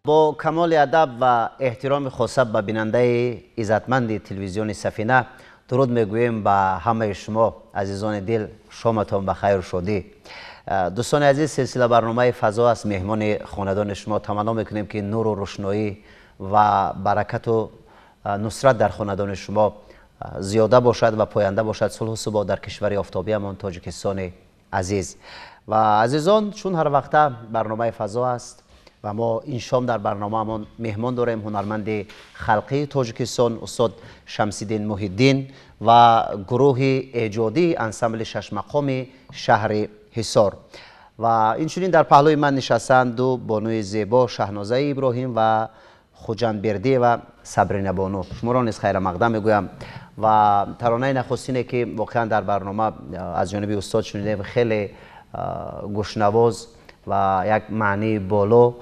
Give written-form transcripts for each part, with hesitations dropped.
با کمال ادب و احترام خاص به بیننده عزتمند تلویزیون سفینه درود میگوییم به همه شما عزیزان دل. شامتان بخیر و شادی. دوستان عزیز، سلسله برنامه فضا است. مهمان خاندان شما تمنا میکنیم که نور و روشنایی و برکت و نصرت در خاندان شما زیاده باشد و پاینده باشد. صلح و ثبات در کشور آفتابی همان تاجیکستان عزیز. و عزیزان، چون هر وقت برنامه فضا است و ما این شام در برنامه همان مهمان داریم هنرمند خلقی تاجیکستان استاد شمس‌الدین محی‌الدین و گروه ایجادی انسمبل شش مقام شهر حصار. و اینچنین در پهلوی من نشستند دو بانوی زیبا، شهنازه ابراهیم و خوجندبردی و صبرینه بانو. شما را نیز خیر مقدم میگویم. و ترانه نخستینه که واقعا در برنامه از جانب استاد شنیدیم خیلی گوشنواز و یک معنی بالا.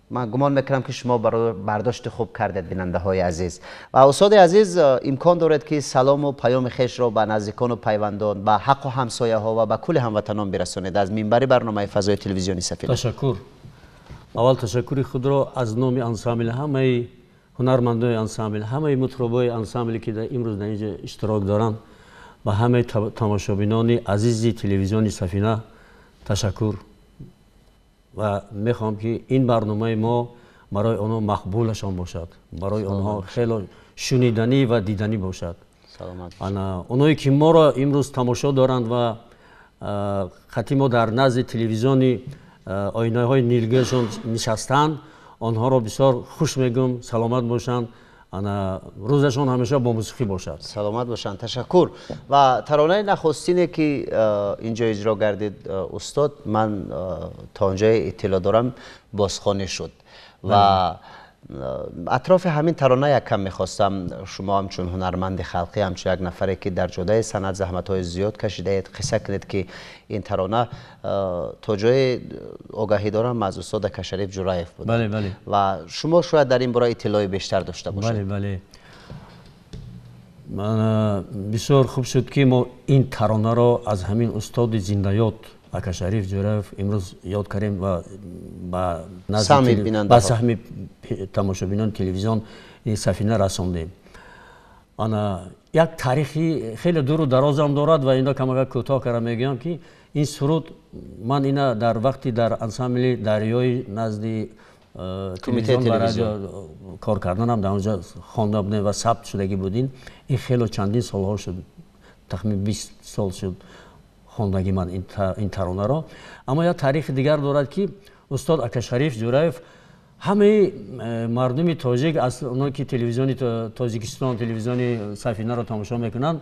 من گمان میکنم که شما برداشت خوب کردید بیننده های عزیز. و استاد عزیز امکان دارد که سلام و پیام خویش را به نزدیکان و پیوندان، به حق و همسایه ها و به کل هموطنان برسانید از منبر برنامه فضای تلویزیونی سفینه. تشکر. اول تشکر خود را از نام انسامبل، همه هنرمندان انسامبل، همه مطربای انسامبلی که امروز در اینجا اشتراک دارند و همه تماشابینان عزیز تلویزیون سفینه تشکر. و میخوام که این برنامه ما برای آنها مقبولشان باشد، برای آنها خیلی شنیدنی و دیدنی باشد. سلامت. اونایی که ما را امروز تماشا دارند و خطی ما در نزد تلویزیون آینه های نیلگیشان نشستند، آنها را بسیار خوش میگم، سلامت باشند، روزشان همیشه با موسیقی باشد. سلامت باشند. تشکر. و ترانه نخستینه که اینجا اجرا گردید استاد، من تا اونجا اطلاع دارم بازخوانی شد و اطراف همین ترانه یک کم میخواستم شما همچون هنرمند خلقی، همچون یک نفره که در جدای صنعت زحمت های زیاد کشیده اید، قصه کنید که این ترانه تا جای آگاهی دارم از استاد کشریف جورایف بود. بله بله. و شما شاید در این برای اطلاع بیشتر داشته باشید. بله بله. من بسیار خوب شد که ما این ترانه را از همین استاد زنده‌یاد کشریف جورایف امروز یاد کردیم و با سهم تماشابینان تلویزیون این سفینه رساندیم. یک تاریخی خیلی دور و دراز هم دارد و اینا کم کوتاه کردم میگم که این سرود من اینا در وقتی در انسامبل دریای نزد تلویزیون و رادیو کار کردنم در اونجا خوانده بودیم و ثبت شدگی بودین. این خیلی چندین سالها شد، تقریبا 20 سال شد خوندگی من این ترانه را. اما یک تاریخ دیگر دارد که استاد اکاشریف جورایف همه مردم تاجیک از اونایی که تلویزیون تاجیکستان تلویزیون سفینه را تماشا میکنند،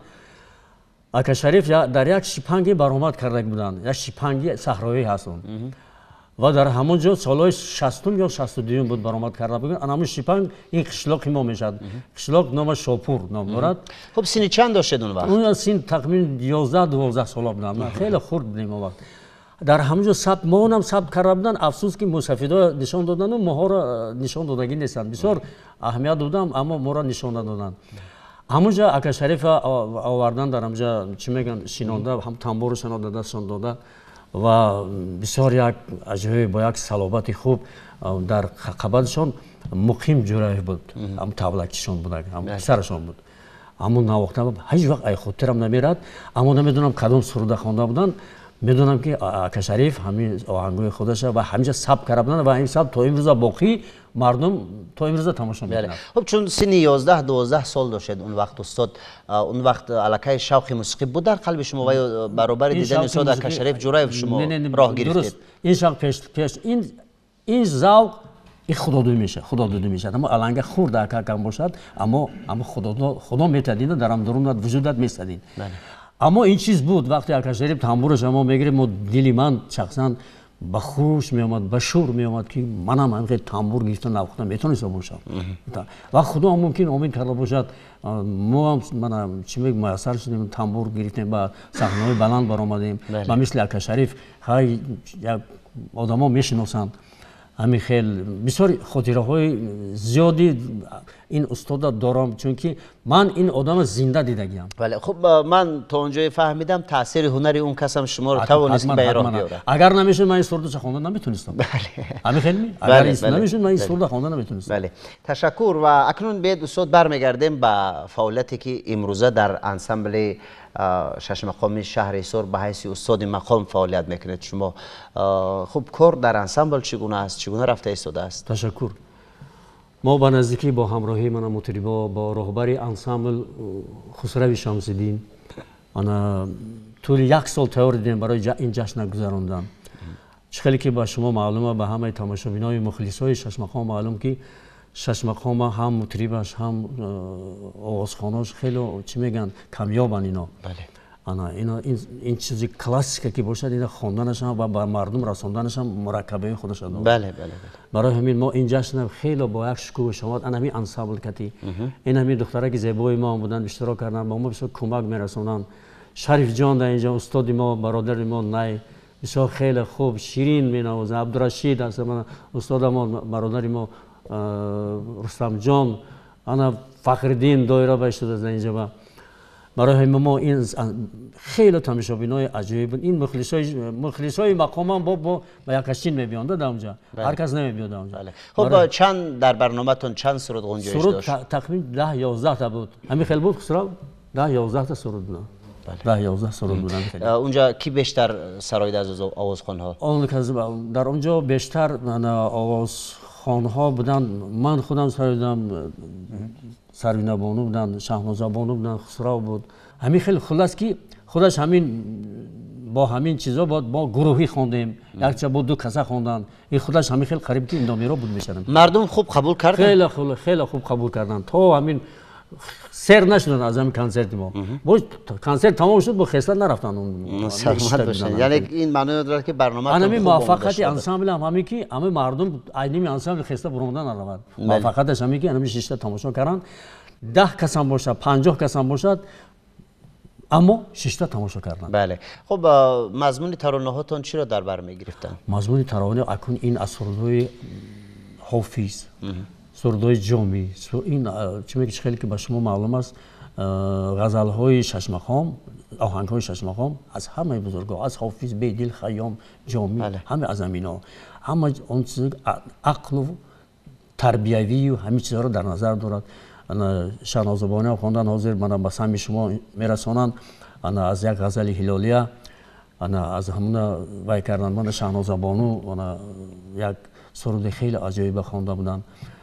اکاشریف در یک شیپنگی برآمد کرده بودند. یک شیپنگی صحرایی هستند و در همونجا سالهای 60 یا 62 بود برآمد کرده بودند. همون شیپنگ این قشلاق ما میشد. قشلاق نام شاپور نام دارد. خب سینی چند داشتید اون وقت؟ اون سین تقریبا 11-12 سال بودم. خیلی خرد بودیم اون وقت. در همونجا ثبت ما هم ثبت کرده بودن. افسوس که مسافرها نشان دادن و ما را نشان دادگی نیستند. بسیار اهمیت دادم اما ما را نشان ندادند. همونجا اکاشریف آوردن در همونجا چی میگن شینانده، هم تنبورشان داده دستشان داده و بسیار یک عجیب با یک صلابت خوب در قبضشان مقیم جورایف بود. هم تبلکیشان بود، هم سرشان بود. اما نواخته هیچ وقت ای خاطرم نمیرد. اما نمیدونم کدام سروده خوانده بودن. میدونم که اکاشریف همین آهنگای خودش و همیشه ثبت کرده بودن و این ثبت تا امروز باقی مردم تا امروز تماشا میکنند. خب چون سن 11-12 سال داشتید اون وقت استاد، اون وقت علاقه شوق موسیقی بود در قلب شما و برابر دیدن استاد اکاشریف جورایف شما راه گرفتید؟ این شوق پیش این ذوق این خدادادی میشه. اما الانگه خورد اگر کم باشد اما خدا میتدین در هم درون وجودت میستدین. اما این چیز بود وقتی اکاشریف تنبورش ما میگیره و دلی من شخصا به خوش میامد، به شور میامد که منم همین تنبور گرفتن نواختم میتونستم باشم و خدا هم ممکن امید کرده باشد ما هم من چی میگم میسر شدیم تنبور گرفتیم و صحنه‌های بلند برآمدیم و مثل اکاشریف های آدما میشناسند. همین خیلی بسیار خاطره های زیادی این استاد دارم چون که من این آدم زنده دیدگیم. بله خب من تا اونجا فهمیدم تاثیر هنری اون کس هم شما رو توانست که به راه بیاره. اگر نمیشد من این سرود خواندن نمیتونستم. بله همین خیلی اگر نمیشد من این سرود خواندن نمیتونستم. بله تشکر. و اکنون به استاد برمیگردیم به فعالیتی که امروزه در انسمبل شش مقامی شهریسور به حیث استاد مقام فعالیت میکنید شما. خب کار در انسمبل چگونه است؟ چگونه رفته ایستاده است؟ تشکر. ما به نزدیکی با همراهی من مطربا با راهبر انسمبل خسرو شمس‌الدین انا طول یک سال تیار دیدیم برای این جشن گذراندن. خیلی که با شما معلومه به همه تماشابینای مخلصای شش مقام معلوم که شش مقام هم مطربش هم آوازخواناش خیلی چی میگن کمیابن اینا. بله. انا این چیزی کلاسیکه که باشد اینا خواندنش هم و با مردم رساندنش هم مرکبه خودش داره. بله. برای همین ما این جشن خیلی با یک شکوه شما همین انسمبل کتی این همین دختره که زیبای ما بودن اشتراک کردن با ما بسیار کمک میرسونن. شریف جان در اینجا استاد ما برادر ما نه بسیار خیلی خوب شیرین مینوازه. عبدالرشید هست من استاد ما برادر ما رستم جان انا فخرالدین دایره بهش داده در اینجا. برای ما این خیلی تماشابینای عجیب بود. این مخلصای مقام هم با یکشین میبیانده در اونجا. هر کس نمیبیاد در اونجا. خب چند در برنامه‌تون چند سرود گنجایش داشت؟ سرود تقریبا 10-11 تا بود. همین خیلی بود خسرو 10-11 تا سرود بود. 10-11 سرود بودن. اونجا کی بیشتر سراید از آوازخوان‌ها؟ در اونجا بیشتر آوازخوان‌ها بودن. من خودم سرایدم سروینه بانو بودن، شهنازه بانو بودن، خسرو بود. همین خیلی خلاص که خودش همین با همین چیزا با گروهی خوندیم. یک چه بود دو کسا خوندن. این خودش همین خیلی قریب که این دامیرا بود میشدن. مردم خوب قبول کردن؟ خیلی خوب قبول کردن. تا همین سر نشدن از همین کنسرت ما. با کنسرت تمام شد با خسته نرفتن اون. سلامت باشن. یعنی این معنی داره که برنامه همین موفقیت انسمبل هم همین که همه مردم عینی انسمبل خسته بروندن نرود. موفقیتش همین که همین 6 تا تماشا کردن. 10 کس هم باشد 50 کس هم باشد اما 6 تا تماشا کردن. بله. خب مضمون ترانه هاتون چی را در بر میگرفتن؟ مضمون ترانه اکنون این اسرودهای حافظ سردای جامی این چی میگه خیلی که به شما معلوم است غزل های شش مقام آهنگ های شش مقام از همه بزرگا از حافظ بیدل خیام جامی همه از همینا همه اون چیز عقل و تربیوی و همه چیزها رو در نظر دارد. شاهنازبانی خواندن حاضر من به سهم شما میرسانند. از یک غزل هلالیه از همون وای کردن من شاهنازبانو یک سرود خیلی عجیبه خوانده بودن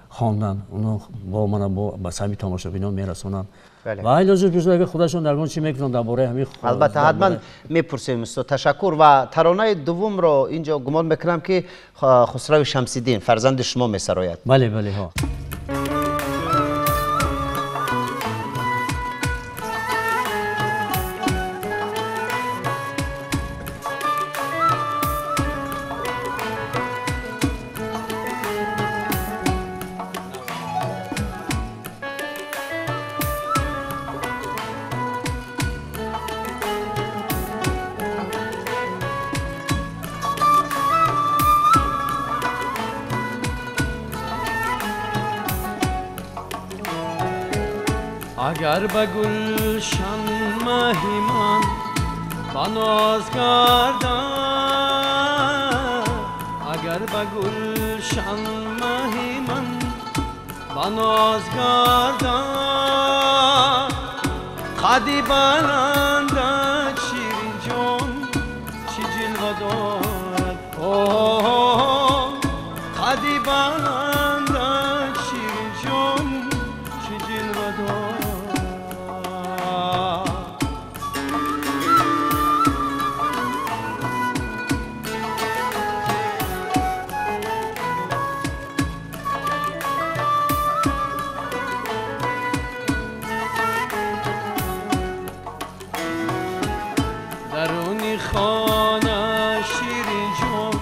خواندن اونو با من با سمی تماشابینان میرسونن و علاوه بر اگه خودشون درگان چی میکنن درباره همین البته حتما میپرسیم است. تشکر. و ترانه دوم رو اینجا گمان میکنم که خسرو شمس‌الدین فرزند شما میسراید. بله بله ها. اگر به گلشن ماهی من بناز گردد اگر به گلشن ماهی من بناز گردد قدی بلندد شیرین جان چی جلوه دارد قدی بلندد شیرین جان چی جلوه دارد درونی خانه شیرین جان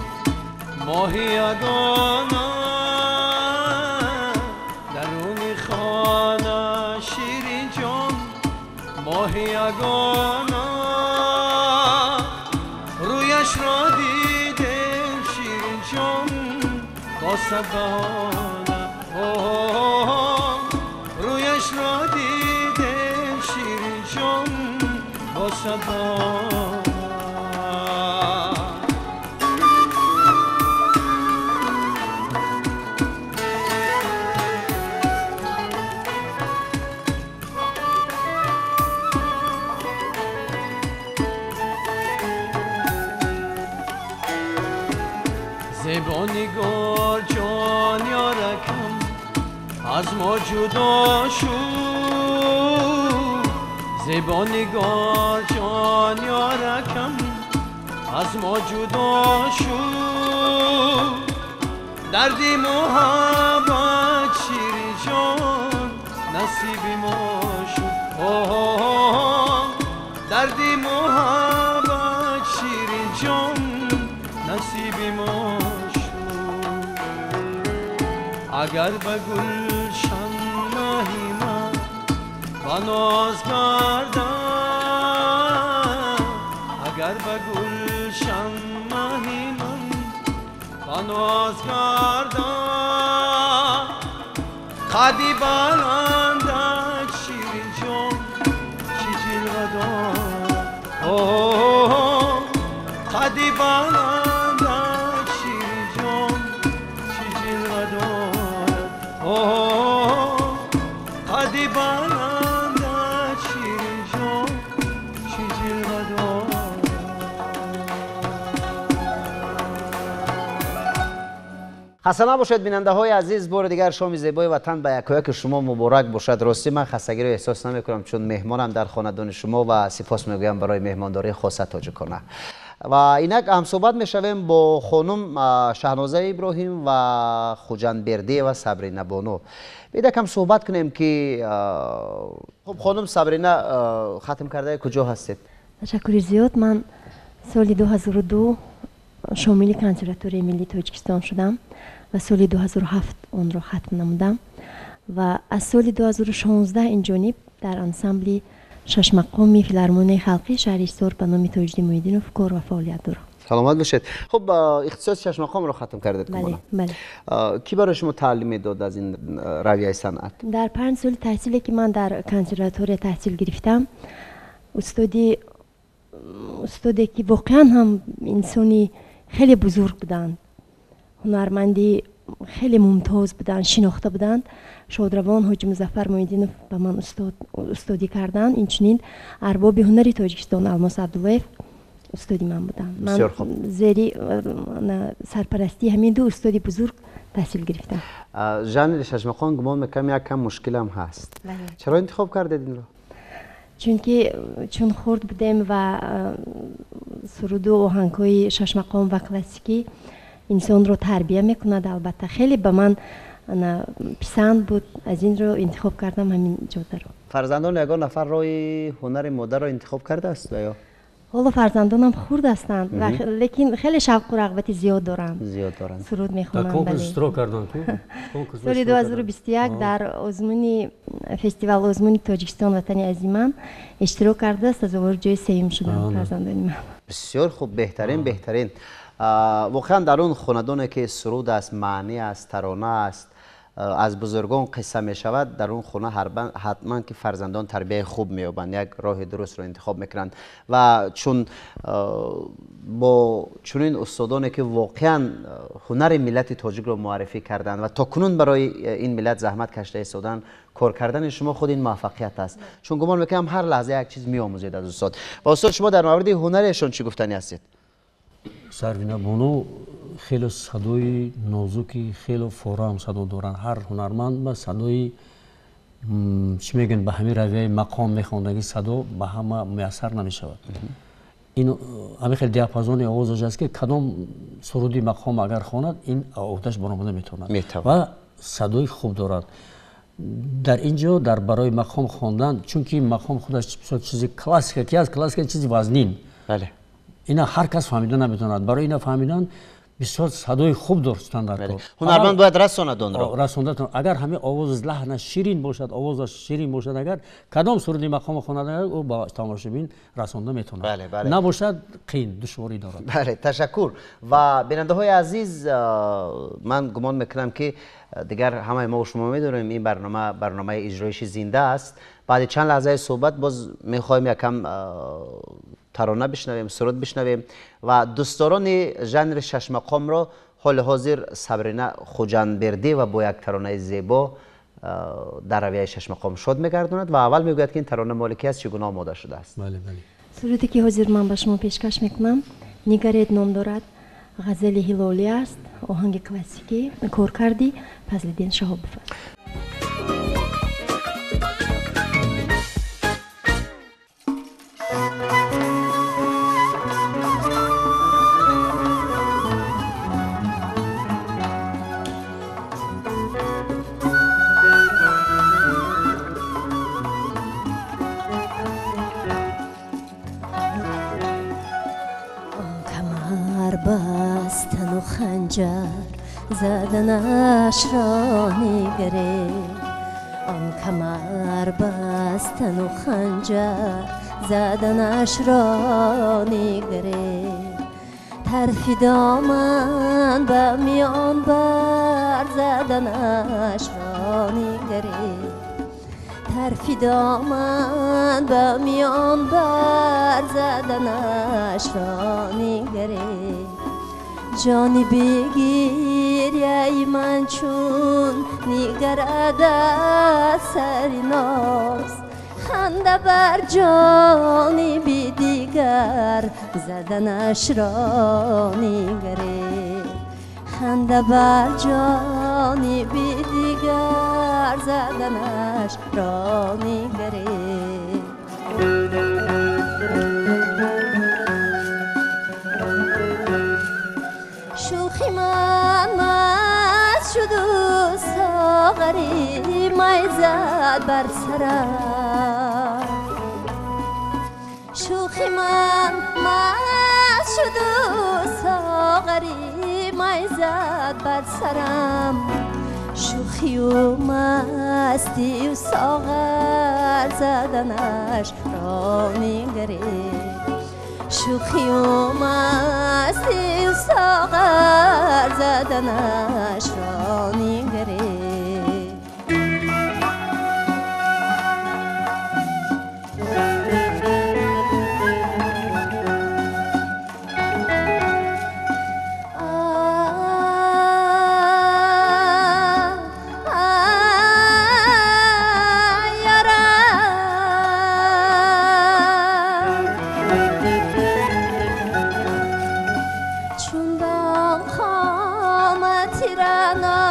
ماهی یگانه درونی خانه شیرین جان ماهی یگانه رویش را دیدم شیرین جان با صد بهانه رویش را دیدم شیرین جان با صد بهانه زبانگار جان یارکم از ما جدا شد زبانگار جان یارکم از ما جدا شد دردی محبت شیرین جان نصیب ما شد دردی محبت شیرین جان نصیب ما اگر به گلشن ماهی من بناز گردد اگر به گلشن ماهی من بناز گردد قدی بلندد شیرین جان چی جلوه دارد قدی بلندد شیرین جان چی جلوه دارد قدی بلندد شیرین جان چی جلوه دارد خسته نباشید بیننده های عزیز. بار دیگر شام زیبای وطن به یکایک شما مبارک باشد. راستی من خستگی رو احساس نمی کنم چون مهمانم در خاندان شما و سپاس میگویم برای مهمانداری خاص تاجیکانه. و اینک هم صحبت میشویم با خانم شهنازه ابراهیم و خوجندبردی و صبرینه بانو. بیده کم صحبت کنیم که خب خانم صبرینه ختم کرده کجا هستید؟ تشکر زیاد. من سال 2002 شامل کنسرواتوری ملی تاجیکستان شدم و سال 2007 اون رو ختم نمودم و از سال 2016 اینجانب در انسامبل شش مقامی فیلارمونی خلقی شهریستان به نام تاجدین محیدینوف کار و فعالیت دارم. سلامت باشید. خب اختصاص شش مقام رو ختم کردید. بله بله. کی برای شما تعلیم داد از این رویه صنعت؟ در 5 سال تحصیلی که من در کنسرواتوری تحصیل گرفتم استادی که واقعا هم انسانی خیلی بزرگ بودند، هنرمندی خیلی ممتاز بودند، شناخته بودند. شادروان حاجی مظفر محیدینوف به من استادی کردند. اینچنین ارباب هنری تاجیکستان الماس عبداللهیف استادی من بودند. من زیری سرپرستی همین دو استادی بزرگ تحصیل گرفتم. ژانر ششمقام گمان میکنم یک کم مشکل هم هست. چرا انتخاب کردید این رو؟ چون خورد بودیم و سرود و آهنگ‌های ششمقام و کلاسیکی انسان رو تربیه میکند. البته خیلی به من پسند بود، از این رو انتخاب کردم همین جاده رو. فرزندان یگان نفر روی هنر مادر رو انتخاب کرده است یا؟ حالا فرزندانم خرد هستند لیکن خیلی شوق و رغبت زیاد دارن. سرود میخونن. در کنکورس اشتراک کردن تو؟ سال 2021 در آزمون فستیوال آزمون تاجیکستان وطن عزیزم اشتراک کرده است. از اول جای سوم شدم فرزندان من. بسیار خوب، بهترین. واقعا در اون خاندانی که سرود است، معنی است، ترانه است، از بزرگان قصه می شود، در اون خانه حتما که فرزندان تربیت خوب می‌یابند، یک راه درست رو انتخاب میکنند و چون با چنین استادانی که واقعا هنر ملت تاجیک رو معرفی کردند و تا کنون برای این ملت زحمت کشیده ایستادن، کار کردن شما خود این موفقیت است. چون گمان میکنم هر لحظه یک چیز میآموزید از استاد. و استاد شما در مورد هنرشون چی گفتنی هستید؟ سروینا بانو خیلی صدای نازکی، خیلی فورا صدا دارن. هر هنرمند با صدای چی میگن به همین رویه مقام میخوندگی صدا به همه میسر نمیشود. این همین خیلی دیاپازون آوازش است که کدام سرودی مقام اگر خواند این آوازش برآورده میتواند و صدای خوب دارد. در اینجا در برای مقام خواندن، چون که مقام خودش چیزی کلاسیکه است، کلاسیک چیزی وزنین. بله. اینا هر کس فهمیدن نمیتوند. برای اینا فهمیدن بسیار صدای خوب داشتن در کار. هنرمند باید رساند آن را. رساندن. اگر همه آواز لحن شیرین باشد، آوازش شیرین باشد، اگر کدام سرودی مقام خواند او با تماشابین رسانده میتونه. بله. نباشد قین دشواری دارد. بله، تشکر. و بیننده های عزیز، من گمان میکنم که دیگر همه ما و شما میدونیم این برنامه اجرایشی زنده است. بعد چند لحظه صحبت باز میخوایم یکم ترانه بشنویم، سرود بشنویم و دوستداران ژانر ششمقام را حال حاضر صبرینه خوجندبردی و با یک ترانه زیبا در رویه ششمقام شاد میگرداند و اول میگوید که این ترانه مالکی است، چگونه آماده شده است. بله. سرودی که حاضر من به شما پیشکش میکنم نگارید نام دارد، غزل هلالی است، آهنگ کلاسیکی، کار کردی فضل‌الدین شهاب‌فر. بستن و خنجر زدنش را نگره، آن کمر بستن و خنجر زدنش را نگره، طرف دامن به میان بر زدنش را نگره، طرف دامن به میان بر زدنش را نگره، جانی بگیر ای من چون نگرد سر ناز، خنده بر جانی بی دیگر زدنش را نگره، خنده بر جانی بی دیگر زدنش را نگره. شوخی من مست شد و ساغری می زد بر سرم، شوخی من مست شد و ساغری می زد بر سرم، شوخی و مستی و ساغر زدنش را نگره، شوخی و مستی و ساغر زدنش را نگره. چون با قامت رنا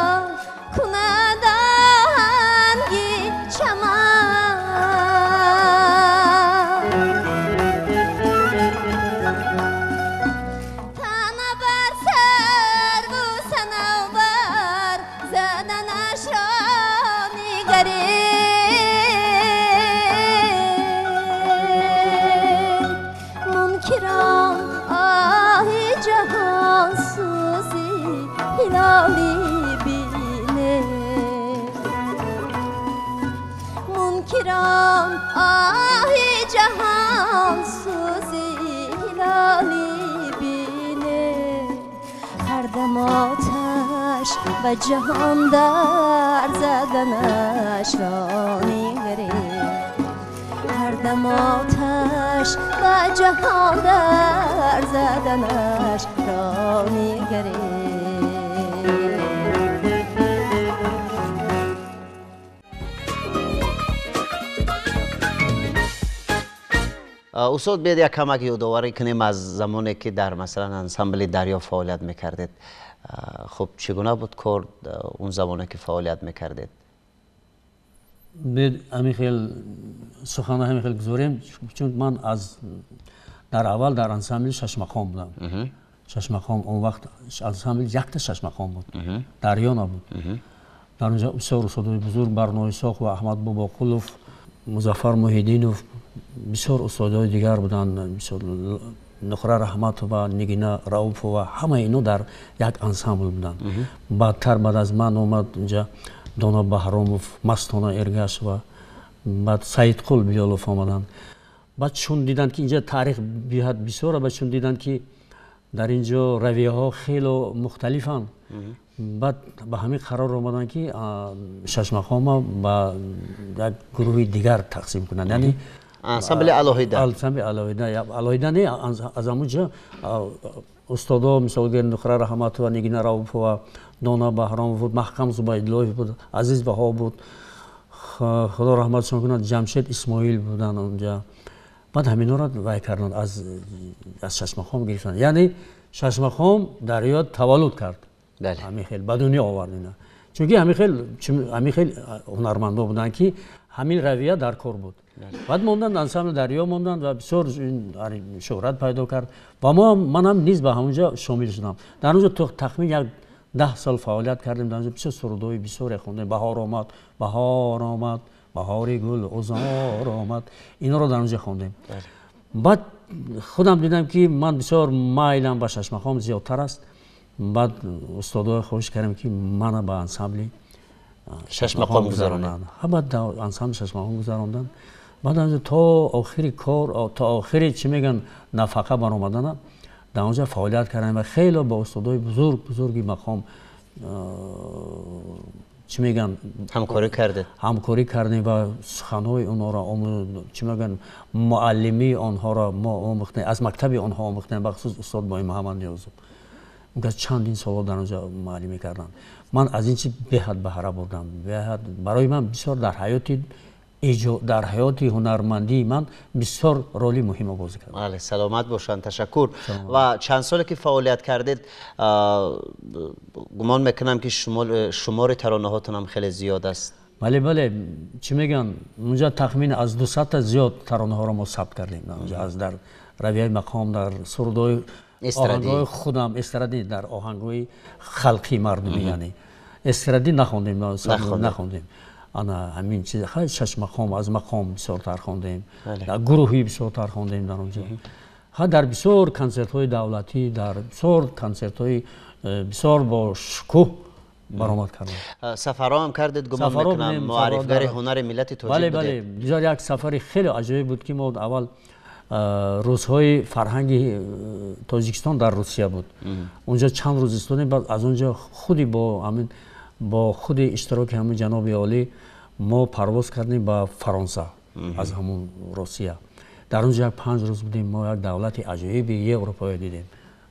منکران آه جهان سوزی هلالی بینه منکران آه جهان سوزی هلالی بینه هر دم آتش و جهان در زدنش را میگره هر دم آتش و جهان در زدنش را میگره استاد بیاید یک کمک یادآوری کنیم از زمانی که در مثلا انسامبل دریا فعالیت میکردید. خب چگونه بود کار اون زمانی که فعالیت میکردید؟ همین خیلی سخنان همین خیلی گذاریم چون من از در اول در انسامبل شش مقام بودم. شش مقام اون وقت انسامبل یک تا شش مقام بود. دریا نبود. در اونجا بسیار استادای بزرگ برنامه ساخت و احمد باباقلوف، مظفر محیدینوف، بسیار استادای دیگر بودند، بسیار نخره رحمت و نگینا رؤوف و همه اینو در یک انسامبل بودند. بعدتر بعد از من اومد اینجا دونا بهراموف، مستانه ارگش و بعد سعید قل بیالوف آمدند. بعد چون دیدن که اینجا تاریخ بیاد بسیاره، بعد چون دیدن که در اینجا رویه ها خیلی مختلفن، بعد به همین قرار آمدن که شش مقام با یک گروه دیگر تقسیم کنند. یعنی انسامبل علاهیده. انسامبل علاهیده نه، از اونجا استادا مثال نخره رحمت و نگینا رؤوف و دانا بهرام بود، محکم زبیدالله بود، عزیز بها بود، خدا رحمتشون کنه جمشید اسماعیل بودن اونجا. بعد همینا را وای کردن از شش مقام گرفتن. یعنی شش مقام در یاد تولد کرد. بله. همین خیلی به دنیا آورد اینا. چون همین خیلی هنرمندا بودن که همین رویه در کار بود. بعد موندن انسامبل دریا موندن و بسیار شهرت پیدا کرد و من هم نیز به همونجا شامل شدم. در اونجا تخمین 10 سال فعالیت کردیم. در اونجا بسیار سرودای بسیار خوندیم. بهار آمد، بهار آمد، بهار گل عذار آمد، اینا رو در اونجا خوندیم. بعد خودم دیدم که من بسیار مایلم به شش مقام زیادتر است. بعد استادای خواهش کردم که من به انسامبل شش مقام گذراندن. بعد انسامبل شش مقام گذراندن. بعد تا آخری کار، تا آخری چی میگن نفقه برآمدن، در اونجا فعالیت کردم و خیلی با استادای بزرگی مقام چی میگن همکاری کردیم و سخنهای اونها را چی میگن معلمی آنها را ما آموختیم، از مکتب آنها آموختیم، بخصوص استاد بای محمد نیازی. اون چندین سال در اونجا معلمی کردن. من از این چی بهت بهره بردم. برای من بسیار در حیات هنرمندی من بسیار رولی مهم بازی کردم. بله، سلامت باشن. تشکر. و چند سالی که فعالیت کردید گمان میکنم که شمار ترانه هاتون هم خیلی زیاد است. بله چی میگن اونجا تخمین از 200 تا زیاد ترانه ها را ما ثبت کردیم. اونجا از در رویه مقام، در سرودای آهنگای خودم، استرادی، در آهنگای خلقی مردمی، یعنی استرادی نخوندیم. انا همین چیز خیلی شش مقام از مقام بسیارتر خوندیم. گروهی بسیارتر خوندیم در اونجا. در بسیار کنسرت های دولتی، در بسیار کنسرت های بسیار با شکوه برآمد کردیم. سفرها هم کردید گمان میکنم، معرفی‌گر هنر ملت تاجیک بودید. بله بسیار یک سفر خیلی عجیب بود که ما اول روزهای فرهنگی تاجیکستان در روسیه بود. اونجا چند روز ایستادیم. بعد از اونجا خودی با خود اشتراک همون جناب عالی ما پرواز کردیم به فرانسه از همون روسیه. در اونجا 5 روز بودیم. ما یک دولت عجیبی یه اروپایی دیدیم.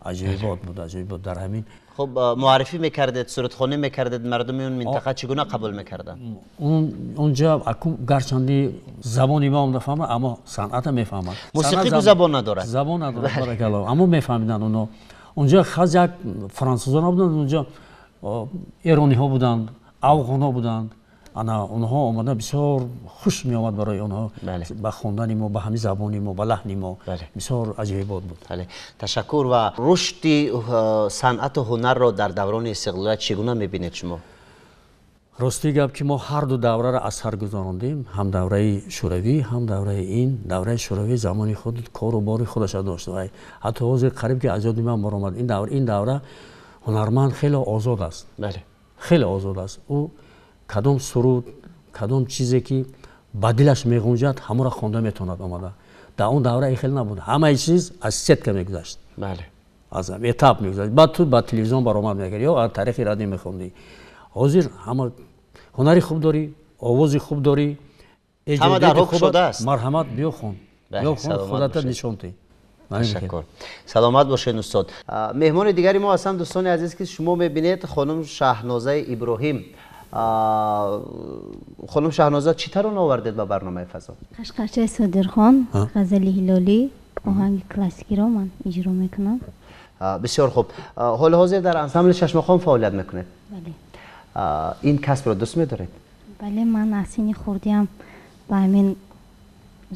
عجیب بود در همین. خب معرفی میکردید، سرودخوانی میکردید، مردم اون منطقه چگونه قبول میکردن؟ اونجا گرچندی زبانی ما هم نفهمم اما صنعت میفهمن. موسیقی کو زبان نداره. زبان نداره بارکالله، اما میفهمیدن اونا. اونجا خاص یک فرانسوزا نبودن، اونجا ایرانی ها بودند، افغان ها بودند. اونها آمدن بسیار خوش می آمد برای اونها. با خوندن ما، با همین زبانی ما، با لحن ما بسیار عجیب بود. تشکر. و رشد صنعت و هنر را در دوران استقلال چگونه میبینید شما؟ рости гап ки мо ҳар ду давраро аз сар гузарондем, ҳам давраи шӯравӣ, ҳам давраи ин. Давраи шӯравӣ замони худ кору бори худашро дошт. ҳатто ҳозир қариб ки аз ёди ман баромад ин давра ҳунарманд хеле озод аст. хеле озод аст. ӯ кадом суруд, кадом чизе ки ба дилаш меғунҷад, ҳамаро хонда метавонад омада. дар он давра ин хеле набуд. ҳамаи чиз аз сетка мегузашт. аз этап мегузашт. баъд ту ба телевизион баромад мекард ё аз тариқи радио мехондӣ. ҳозир ҳама ҳунари хуб дорӣ, овози хуб дорӣ, ҳама хуб шудааст. марҳамат биё хон. биё хон, худата нишон тӣ. تشکر. سلامت باشین استاد. مهمان دیگری ما هستن دوستان عزیز که شما میبینید خانم شهنازه ابراهیم. خانم شهنازه چی ترون آوردید به برنامه فضا؟ قشقرچه صادرخان، غزل هلالی، آهنگ کلاسیکی را من اجرا میکنم. بسیار خوب. حال حاضر در انسامبل چشمخان فعالیت میکنید؟ بله. این کسب را دوست میدارید؟ بله، من از سینی خوردیم با همین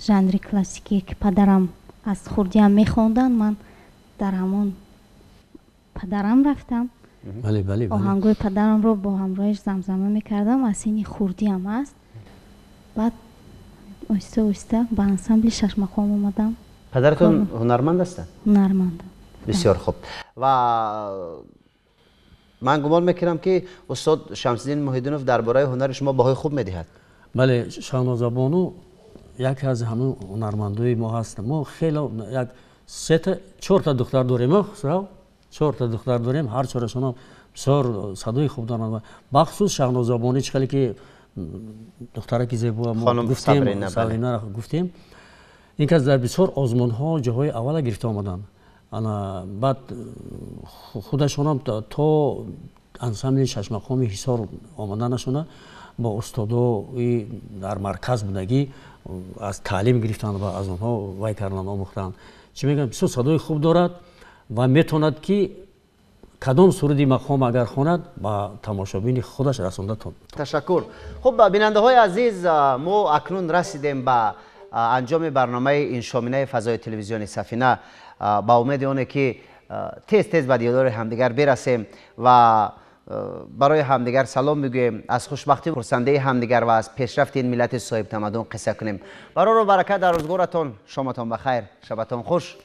ژانر کلاسیکی که پدرم از خوردیم میخوندن، من در همون پدرم رفتم. بله. آهنگوی پدرم رو با همراهش زمزمه میکردم. از سینی خوردیم است. بعد آهسته آهسته به انسامبل چشمخان اومدم. پدرتون هنرمند هستند؟ هنرمند. بسیار خوب. و من گمان میکنم که استاد شمس‌الدین محیدینوف درباره هنر شما بهای خوب میدهد. بله، شهنازه بانو یکی از همون هنرمندای ما هست. ما خیلی یک 4 تا دختر داریم. 4 تا دختر داریم. هر چهارشون هم بسیار صدای خوب دارند. بخصوص شهنازه بانو چقدر که دختره که زیبا ما گفتیم، سالینا گفتیم، این که در بسیار آزمون ها جاهای اول گرفته آمدن. بعد خودشون هم تا انسامبل چشمخان حصار آمدنشون با استادا در مرکز بودگی از تعلیم گرفتن و از اونها وای کردن آموختن. چی میگم، بسیار صدای خوب دارد و میتوند که کدام سرودی مقام اگر خواند با تماشابین خودش رسانده تون. تشکر. خب بیننده های عزیز، ما اکنون رسیدیم به انجام برنامه این شامینه فضای تلویزیونی سفینه. با امید اونه که تیز به دیدار همدیگر برسیم و برای همدیگر سلام میگوییم، از خوشبختی خرسنده همدیگر و از پیشرفت این ملت صاحب تمدن قصه کنیم. برای برکت در روزگارتون، شامتان بخیر، شبتان خوش.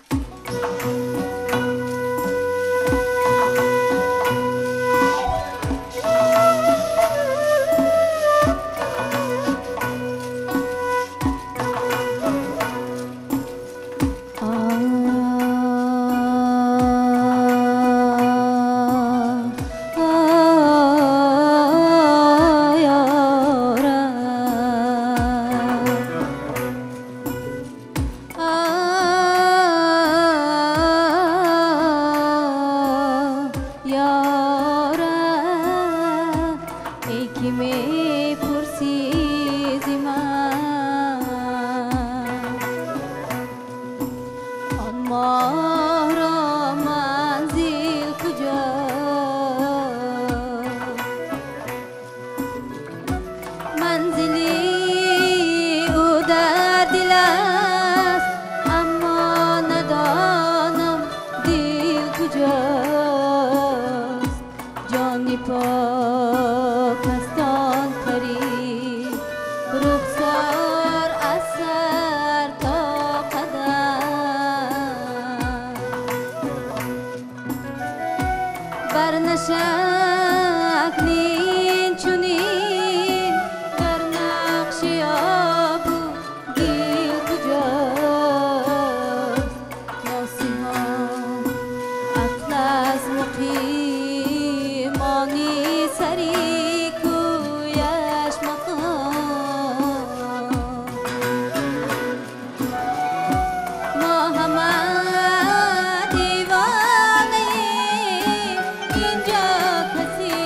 اینجا کسی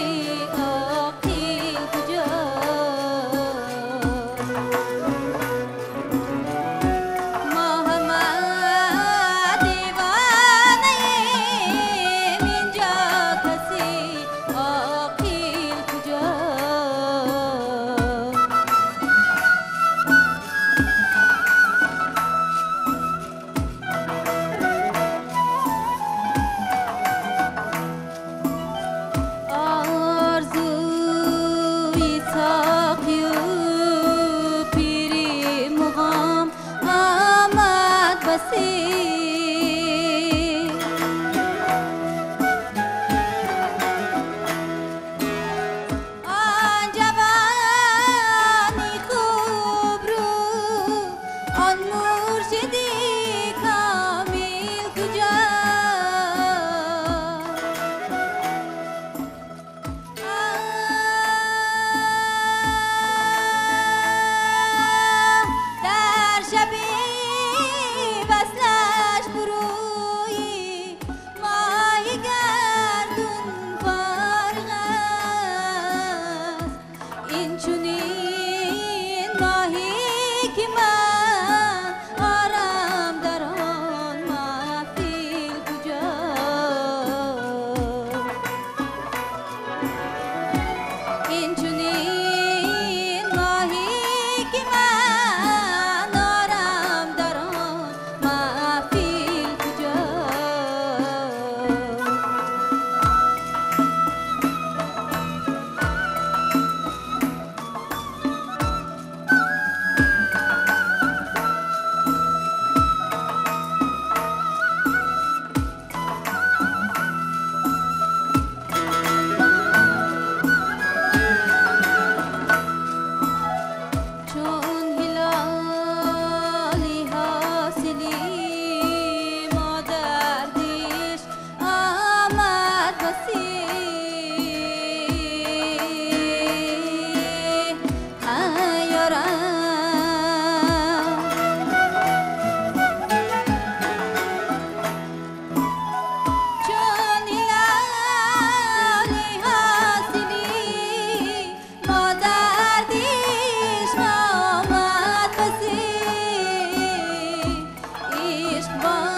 عشق